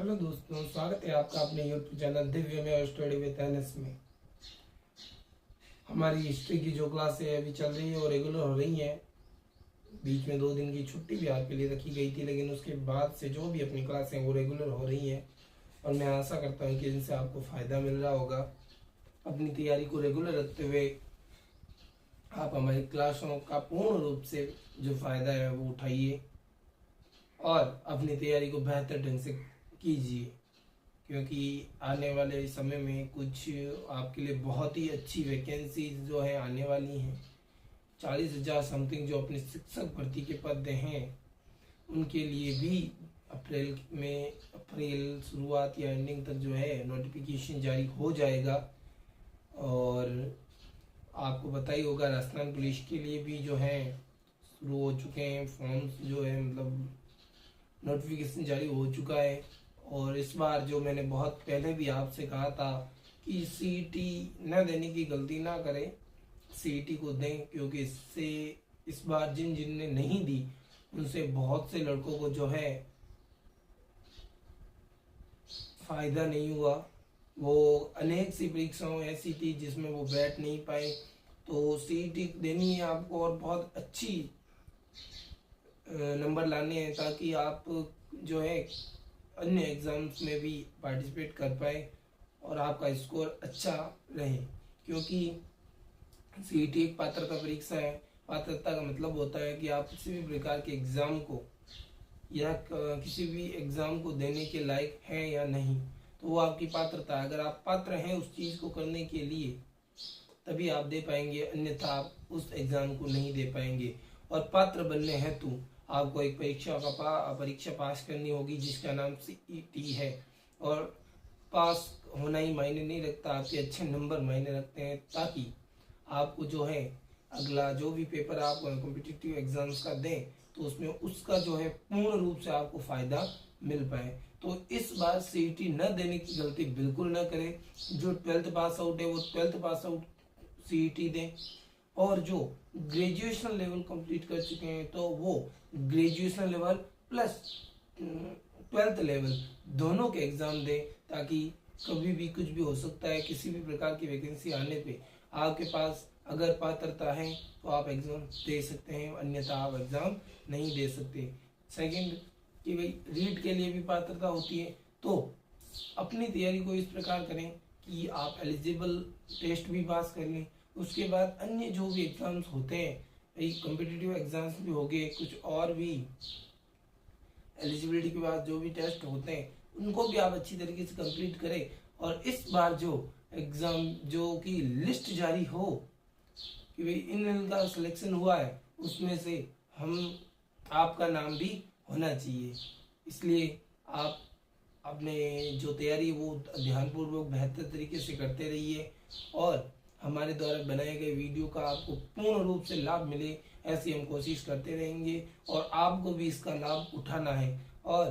Hello दोस्तों, स्वागत है आपका अपने यूट्यूब चैनल दिव्य में और स्टडी विद एनएस में। हमारी हिस्ट्री की जो क्लासें अभी चल रही है और रेगुलर हो रही हैं। बीच में 2 दिन की छुट्टी भी आपके लिए रखी गई थी, लेकिन उसके बाद से जो भी अपनी क्लासें हैं वो रेगुलर हो रही हैं और मैं आशा करता हूँ कि इनसे आपको फ़ायदा मिल रहा होगा। अपनी तैयारी को रेगुलर रखते हुए आप हमारी क्लासों का पूर्ण रूप से जो फ़ायदा है वो उठाइए और अपनी तैयारी को बेहतर ढंग से कीजिए, क्योंकि आने वाले समय में कुछ आपके लिए बहुत ही अच्छी वैकेंसीज जो है आने वाली हैं। 40,000 समथिंग जो अपने शिक्षक भर्ती के पद हैं उनके लिए भी अप्रैल शुरुआत या एंडिंग तक जो है नोटिफिकेशन जारी हो जाएगा। और आपको पता ही होगा राजस्थान पुलिस के लिए भी जो है शुरू हो चुके हैं फॉर्म्स, जो है मतलब नोटिफिकेशन जारी हो चुका है। और इस बार जो मैंने बहुत पहले भी आपसे कहा था कि सीईटी न देने की गलती ना करें, सीईटी को दें, क्योंकि इससे इस बार जिन जिन ने नहीं दी उनसे बहुत से लड़कों को जो है फायदा नहीं हुआ। वो अनेक सी परीक्षाओं ऐसी थी जिसमें वो बैठ नहीं पाए। तो सीईटी देनी है आपको और बहुत अच्छी नंबर लाने हैं ताकि आप जो है अन्य एग्जाम्स में भी पार्टिसिपेट कर पाए और आपका स्कोर अच्छा रहे। क्योंकि सीईटी एक पात्रता परीक्षा है। पात्रता का मतलब होता है कि आप किसी भी प्रकार के एग्जाम को या किसी भी एग्जाम को देने के लायक हैं या नहीं, तो वो आपकी पात्रता है। अगर आप पात्र हैं उस चीज़ को करने के लिए तभी आप दे पाएंगे, अन्यथा आप उस एग्जाम को नहीं दे पाएंगे। और पात्र बनने हेतु आपको एक परीक्षा पास करनी होगी जिसका नाम सीईटी है। और पास होना ही मायने नहीं रखता, आपके अच्छे नंबर मायने रखते हैं, ताकि आपको जो है अगला जो भी पेपर आप कॉम्पिटिटिव एग्जाम्स का दें तो उसमें उसका जो है पूर्ण रूप से आपको फायदा मिल पाए। तो इस बार सीईटी न देने की गलती बिल्कुल न करें। जो 12th पास आउट है वो 12th पास आउट सीईटी दें, और जो ग्रेजुएशन लेवल कंप्लीट कर चुके हैं तो वो graduation level plus 12th level दोनों के एग्जाम दें, ताकि कभी भी कुछ भी हो सकता है। किसी भी प्रकार की वैकेंसी आने पे आपके पास अगर पात्रता है तो आप एग्जाम दे सकते हैं, अन्यथा आप एग्जाम नहीं दे सकते। सेकंड कि भाई रीट के लिए भी पात्रता होती है, तो अपनी तैयारी को इस प्रकार करें कि आप एलिजिबल टेस्ट भी पास कर लें। उसके बाद अन्य जो भी एग्जाम्स होते हैं, कॉम्पिटिटिव एग्जाम्स भी हो गए, कुछ और भी एलिजिबिलिटी के बाद जो भी टेस्ट होते हैं उनको भी आप अच्छी तरीके से कंप्लीट करें। और इस बार जो एग्जाम जो की लिस्ट जारी हो कि भाई इनका सिलेक्शन हुआ है, उसमें से हम आपका नाम भी होना चाहिए। इसलिए आप अपने जो तैयारी है वो ध्यानपूर्वक बेहतर तरीके से करते रहिए और हमारे द्वारा बनाए गए वीडियो का आपको पूर्ण रूप से लाभ मिले, ऐसी हम कोशिश करते रहेंगे। और आपको भी इसका लाभ उठाना है। और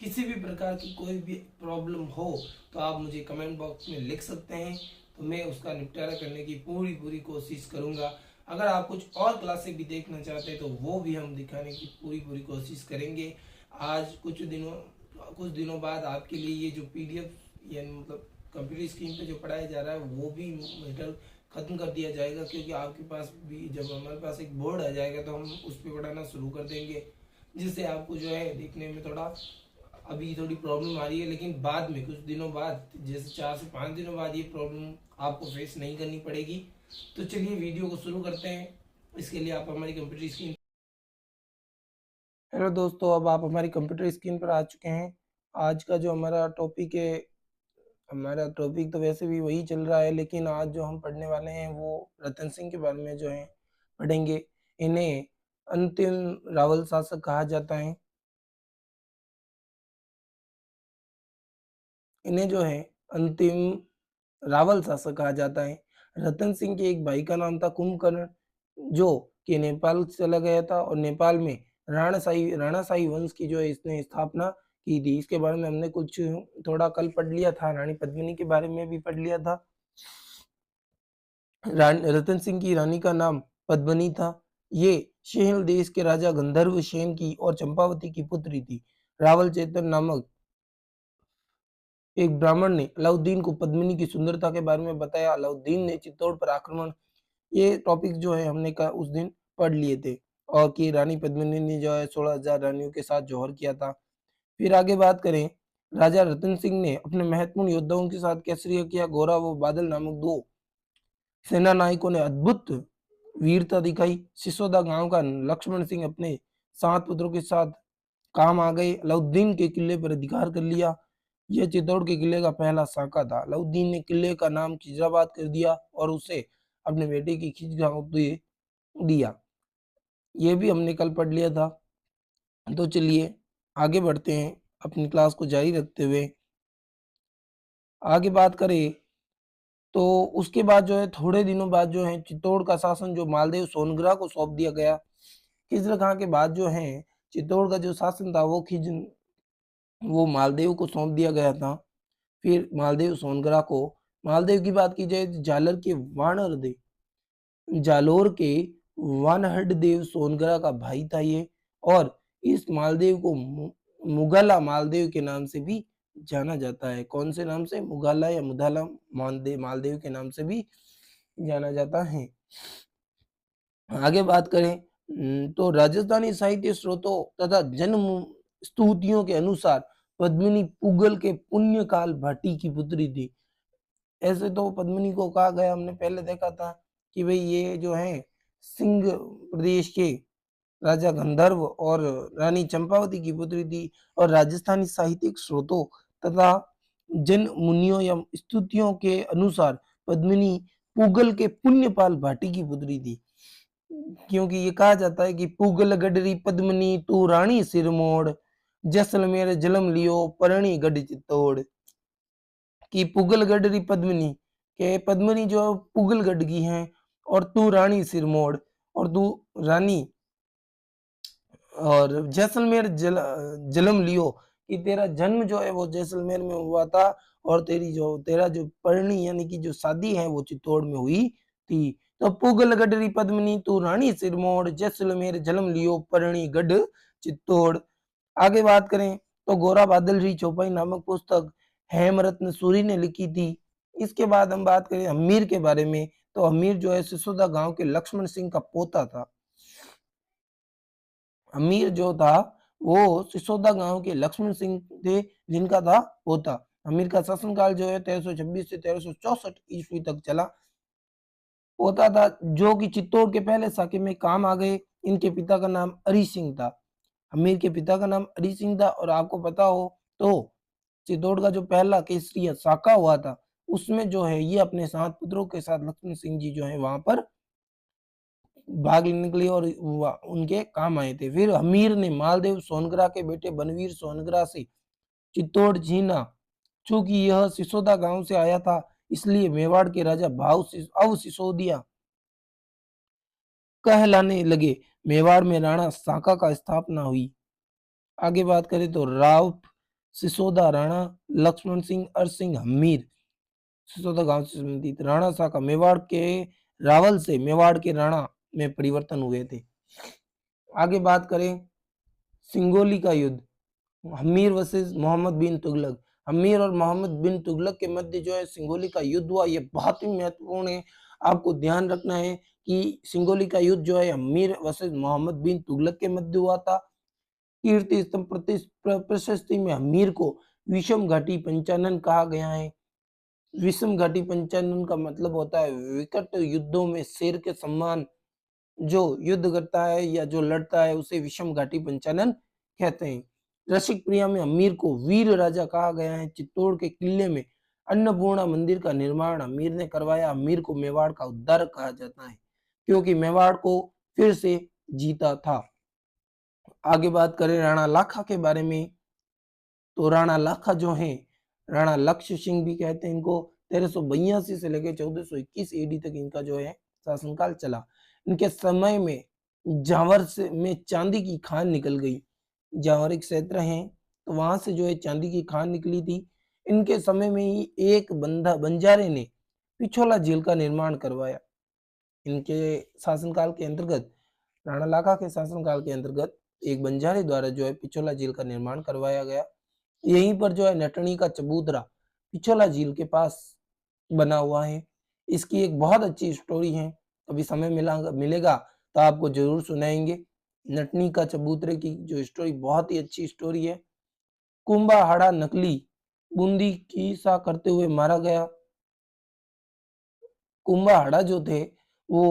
किसी भी प्रकार की कोई भी प्रॉब्लम हो तो आप मुझे कमेंट बॉक्स में लिख सकते हैं, तो मैं उसका निपटारा करने की पूरी कोशिश करूंगा। अगर आप कुछ और क्लासें भी देखना चाहते हैं तो वो भी हम दिखाने की पूरी कोशिश करेंगे। आज कुछ दिनों बाद आपके लिए ये जो पीडीएफ या मतलब कंप्यूटर स्क्रीन पे जो पढ़ाया जा रहा है वो भी मेटल खत्म कर दिया जाएगा, क्योंकि आपके पास भी जब हमारे पास एक बोर्ड आ जाएगा तो हम उस पर पढ़ाना शुरू कर देंगे, जिससे आपको जो है देखने में थोड़ा अभी थोड़ी प्रॉब्लम आ रही है, लेकिन बाद में कुछ दिनों बाद जैसे 4 से 5 दिनों बाद ये प्रॉब्लम आपको फेस नहीं करनी पड़ेगी। तो चलिए वीडियो को शुरू करते हैं। इसके लिए आप हमारी कंप्यूटर स्क्रीन, हेलो दोस्तों, अब आप हमारी कंप्यूटर स्क्रीन पर आ चुके हैं। आज का जो हमारा टॉपिक है, हमारा टॉपिक तो वैसे भी वही चल रहा है, लेकिन आज जो हम पढ़ने वाले हैं वो रतन सिंह के बारे में जो है पढ़ेंगे। इन्हें अंतिम रावल शासक कहा जाता है। इन्हें जो है अंतिम रावल शासक कहा जाता है। रतन सिंह के एक भाई का नाम था कुंभकर्ण, जो कि नेपाल चला गया था और नेपाल में राणाशाही वंश की जो है इसने स्थापना की थी। इसके बारे में हमने कुछ थोड़ा कल पढ़ लिया था, रानी पद्मिनी के बारे में भी पढ़ लिया था। रतन सिंह की रानी का नाम पद्मिनी था। ये सेन देश के राजा गंधर्व सेन की और चंपावती की पुत्री थी। रावल चेतन नामक एक ब्राह्मण ने अलाउद्दीन को पद्मिनी की सुंदरता के बारे में बताया। अलाउद्दीन ने चित्तौड़ पर आक्रमण, ये टॉपिक जो है हमने का उस दिन पढ़ लिए थे, और कि रानी पद्मिनी ने जो है 16,000 रानियों के साथ जौहर किया था। फिर आगे बात करें, राजा रतन सिंह ने अपने महत्वपूर्ण योद्धाओं के साथ कैसरिया किया। गोरा व बादल नामक दो सेना नायकों ने अद्भुत वीरता दिखाई। सिसोदा गांव का लक्ष्मण सिंह अपने 7 पुत्रों के साथ काम आ गए। अलाउद्दीन के किले पर अधिकार कर लिया। यह चित्तौड़ के किले का पहला साका था। अलाउद्दीन ने किले का नाम खिजराबाद कर दिया और उसे अपने बेटे की खिजगांव दिया। ये भी हमने कल पढ़ लिया था। तो चलिए आगे बढ़ते हैं अपनी क्लास को जारी रखते हुए। आगे बात करें तो उसके बाद जो है थोड़े दिनों बाद जो है चित्तौड़ का शासन जो मालदेव सोनग्रा को सौंप दिया गया। खिजर खां के बाद जो है चित्तौड़ का जो शासन था वो मालदेव को सौंप दिया गया था। फिर मालदेव सोनग्रा को, मालदेव की बात की जाए तो जालोर के वानहड देव सोनग्रा का भाई था ये, और इस मालदेव को मुगला मालदेव के नाम से भी जाना जाता है। कौन से नाम से? मुगला या मुधाला मालदेव के नाम से भी जाना जाता है। आगे बात करें तो राजस्थानी साहित्य स्रोतों तथा जन्म स्तुतियों के अनुसार पद्मिनी पुगल के पुण्यकाल भाटी की पुत्री थी। ऐसे तो पद्मिनी को कहा गया, हमने पहले देखा था कि भाई ये जो है सिंह प्रदेश के राजा गंधर्व और रानी चंपावती की पुत्री थी, और राजस्थानी साहित्यिक स्रोतों तथा जन मुनियों या स्तुतियों के अनुसार पद्मिनी पुगल के पुण्यपाल भाटी की पुत्री थी। क्योंकि ये कहा जाता है कि पुगल गडरी पद्मिनी तू रानी सिरमोड़, जैसलमेर जलम लियो परणी गढ़ चित्तौड़। कि पुगल गडरी पद्मिनी के पद्मिनी जो पुगलगढ़ की है, और तू रानी सिरमोड़, और तू रानी, और जैसलमेर जलम लियो कि तेरा जन्म जो है वो जैसलमेर में हुआ था, और तेरा जो परणी यानी कि जो शादी है वो चित्तौड़ में हुई थी। तो पुगल गडरी पद्मिनी तू रानी सिरमोड़, जैसलमेर जलम लियो परणी गढ़ चित्तौड़। आगे बात करें तो गोरा बादल री चौपाई नामक पुस्तक हेमरत्न सूरी ने लिखी थी। इसके बाद हम बात करें हमीर के बारे में, तो हमीर जो है सिसोदा गांव के लक्ष्मण सिंह का पोता था। अमीर जो था वो सिसोदा गांव के लक्ष्मण सिंह थे, जिनका था पोता। अमीर का शासनकाल जो है 1326 से 1364 ईस्वी तक चला। पोता था जो कि चित्तौड़ के पहले साके में काम आ गए। इनके पिता का नाम हरि सिंह था। अमीर के पिता का नाम हरि सिंह था, और आपको पता हो तो चित्तौड़ का जो पहला केसरिया साका हुआ था उसमें जो है ये अपने 7 पुत्रों के साथ लक्ष्मण सिंह जी जो है वहां पर भाग लेने के लिए और उनके काम आए थे। फिर हमीर ने मालदेव सोनग्रा के बेटे बनवीर सोनग्रा से चित्तौड़ जीना। चूंकि यह सिसोदा गांव से आया था इसलिए मेवाड़ के राजा अव सिसोदिया कहलाने लगे। मेवाड़ में राणा साका का स्थापना हुई। आगे बात करें तो राव सिसोदा राणा लक्ष्मण सिंह अर सिंह हमीर सिसोदा गांव से संबंधित। राणा साका मेवाड़ के रावल से मेवाड़ के राणा में परिवर्तन हुए थे। आगे बात करें सिंगोली का युद्ध, हमीर वर्सेस मोहम्मद बिन तुगलक। हमीर और मोहम्मद बिन तुगलक के मध्य जो है सिंगोली का युद्ध हुआ। ये बहुत ही महत्वपूर्ण है, आपको ध्यान रखना है कि सिंगोली का युद्ध जो है हमीर वर्सेस मोहम्मद बिन तुगलक के मध्य हुआ था। कीर्ति स्तंभ प्रशस्ति में हमीर को विषम घाटी पंचानन कहा गया है। विषम घाटी पंचानन का मतलब होता है विकट युद्धों में शेर के सम्मान जो युद्ध करता है या जो लड़ता है उसे विषम घाटी पंचानन कहते हैं। रसिक प्रिया में हमीर को वीर राजा कहा गया है। चित्तौड़ के किले में अन्नपूर्णा मंदिर का निर्माण हमीर ने करवाया। हमीर को मेवाड़ का उद्धारक कहा जाता है क्योंकि मेवाड़ को फिर से जीता था। आगे बात करें राणा लाखा के बारे में, तो राणा लाखा जो है, राणा लक्ष्य सिंह भी कहते हैं इनको, 1382 से लेकर 1421 एडी तक इनका जो है शासनकाल चला। इनके समय में जावर से में चांदी की खान निकल गई। जावर एक क्षेत्र है तो वहां से जो है चांदी की खान निकली थी। इनके समय में ही एक बंजारे ने पिछोला झील का निर्माण करवाया। इनके शासनकाल के अंतर्गत, राणा लाखा के शासनकाल के अंतर्गत एक बंजारे द्वारा जो है पिछोला झील का निर्माण करवाया गया। यहीं पर जो है नटनी का चबूतरा पिछोला झील के पास बना हुआ है। इसकी एक बहुत अच्छी स्टोरी है, कभी समय मिलेगा तो आपको जरूर सुनाएंगे। नटनी का चबूतरे की जो स्टोरी बहुत ही अच्छी स्टोरी है। कुंभाहाड़ा नकली बूंदी की सा करते हुए मारा गया। कुंभाहाड़ा जो थे वो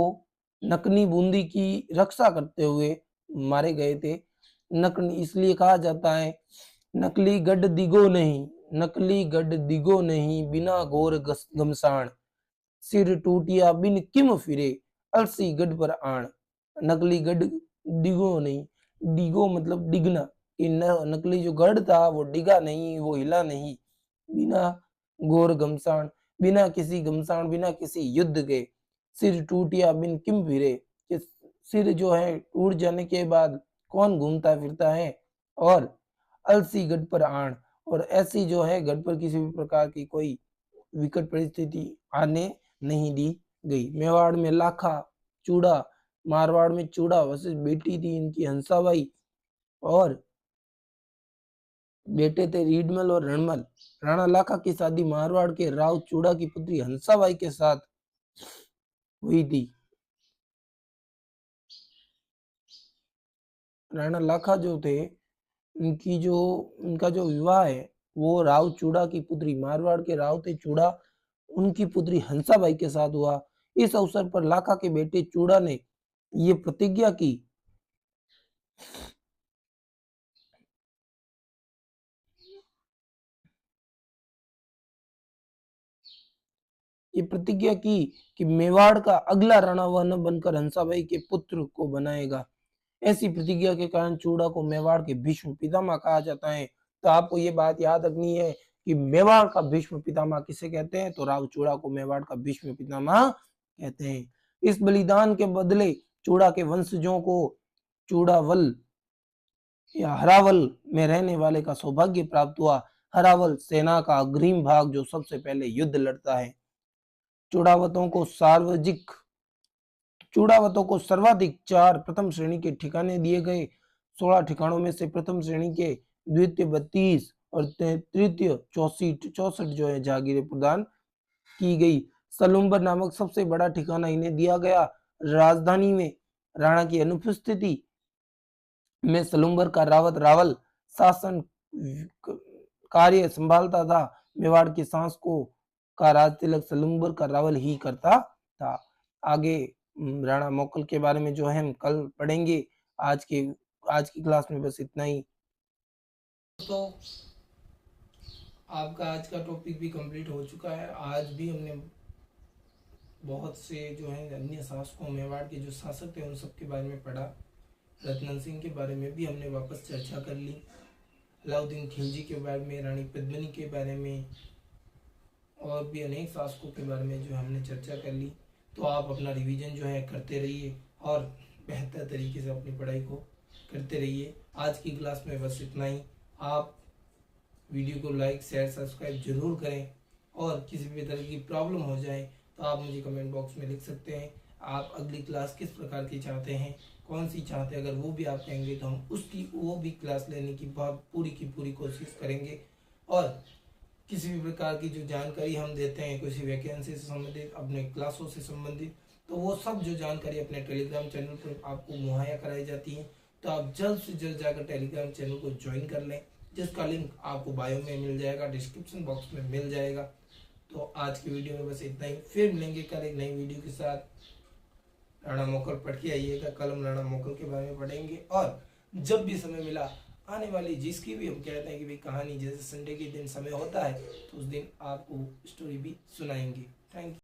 नकली बूंदी की रक्षा करते हुए मारे गए थे। नकली इसलिए कहा जाता है, नकली गढ़ दिगो नहीं, नकली गढ़ दिगो नहीं, बिना घोर घमसान, सिर टूटिया बिन किम फिरे, अलसी गढ़ पर आण। नकली गढ़ डिगो नहीं, डिगो मतलब डिगना, कि नकली जो गढ़ था वो डिगा नहीं, वो हिला नहीं, बिना घोर घमसान, बिना किसी घमसान, बिना किसी युद्ध के, सिर टूटिया बिन किम फिरे, कि सिर जो है टूट जाने के बाद कौन घूमता फिरता है, और अलसी गढ़ पर आण, और ऐसी जो है गढ़ पर किसी भी प्रकार की कोई विकट परिस्थिति आने नहीं दी गई। मेवाड़ में लाखा चूड़ा, मारवाड़ में चूड़ा वशिष्ठ बेटी थी इनकी हंसाबाई, और बेटे थे रीडमल और रणमल। राणा लाखा की शादी मारवाड़ के राव चूड़ा की पुत्री हंसाबाई के साथ हुई थी। राणा लाखा जो थे उनका जो विवाह है वो राव चूड़ा की पुत्री, मारवाड़ के राव थे चूड़ा, उनकी पुत्री हंसाबाई के साथ हुआ। इस अवसर पर लाखा के बेटे चूड़ा ने ये प्रतिज्ञा की कि मेवाड़ का अगला राणा वह न बनकर हंसाबाई के पुत्र को बनाएगा। ऐसी प्रतिज्ञा के कारण चूड़ा को मेवाड़ के भीष्म पितामह कहा जाता है। तो आपको ये बात याद रखनी है कि मेवाड़ का भीष्म पितामह किसे कहते हैं, तो राव चूड़ा को मेवाड़ का भीष्म पितामह कहते हैं। इस बलिदान के बदले चूड़ा के वंशजों को चूड़ावल या हरावल में रहने वाले का सौभाग्य प्राप्त हुआ। हरावल सेना का अग्रिम भाग जो सबसे पहले युद्ध लड़ता है। चूड़ावतों को सर्वाधिक 4 प्रथम श्रेणी के ठिकाने दिए गए। 16 ठिकानों में से प्रथम श्रेणी के द्वितीय 32 और तृतीय 64 जो है जागीरें प्रदान की गई। सलुम्बर नामक सबसे बड़ा ठिकाना इन्हें दिया गया। राजधानी में राणा की अनुपस्थिति में सलुम्बर का रावत रावल शासन कार्य संभालता था। मेवाड़ की सांस को का राज तिलक सलुम्बर का रावल ही करता था। आगे राणा मोकल के बारे में जो है हम कल पढ़ेंगे। आज की क्लास में बस इतना ही। तो आपका आज का टॉपिक भी कंप्लीट हो चुका है। आज भी हमने बहुत से जो है अन्य शासकों, मेवाड़ के जो शासक थे उन सब के बारे में पढ़ा। रत्नन सिंह के बारे में भी हमने वापस चर्चा कर ली। अलाउद्दीन खिलजी के बारे में, रानी पद्मिनी के बारे में, और भी अनेक शासकों के बारे में जो हमने चर्चा कर ली। तो आप अपना रिवीजन जो है करते रहिए और बेहतर तरीके से अपनी पढ़ाई को करते रहिए। आज की क्लास में बस इतना ही। आप वीडियो को लाइक, शेयर, सब्सक्राइब जरूर करें, और किसी भी तरह की प्रॉब्लम हो जाए तो आप मुझे कमेंट बॉक्स में लिख सकते हैं। आप अगली क्लास किस प्रकार की चाहते हैं, कौन सी चाहते हैं, अगर वो भी आप कहेंगे तो हम वो भी क्लास लेने की बहुत पूरी की पूरी कोशिश करेंगे। और किसी भी प्रकार की जो जानकारी हम देते हैं किसी वैकेंसी से संबंधित, अपने क्लासों से संबंधित, तो वो सब जो जानकारी अपने टेलीग्राम चैनल पर आपको मुहैया कराई जाती है। तो आप जल्द से जल्द जाकर टेलीग्राम चैनल को ज्वाइन कर लें, जिसका लिंक आपको बायो में मिल जाएगा, डिस्क्रिप्शन बॉक्स में मिल जाएगा। तो आज की वीडियो में बस इतना ही। फिर मिलेंगे कल एक नई वीडियो के साथ। राणा मोकल पढ़ के आइएगा। कल हम राणा मोकल के बारे में पढ़ेंगे, और जब भी समय मिला आने वाली जिसकी भी हम कहते हैं कि भाई कहानी, जैसे संडे के दिन समय होता है तो उस दिन आपको स्टोरी भी सुनाएंगे। Thank you.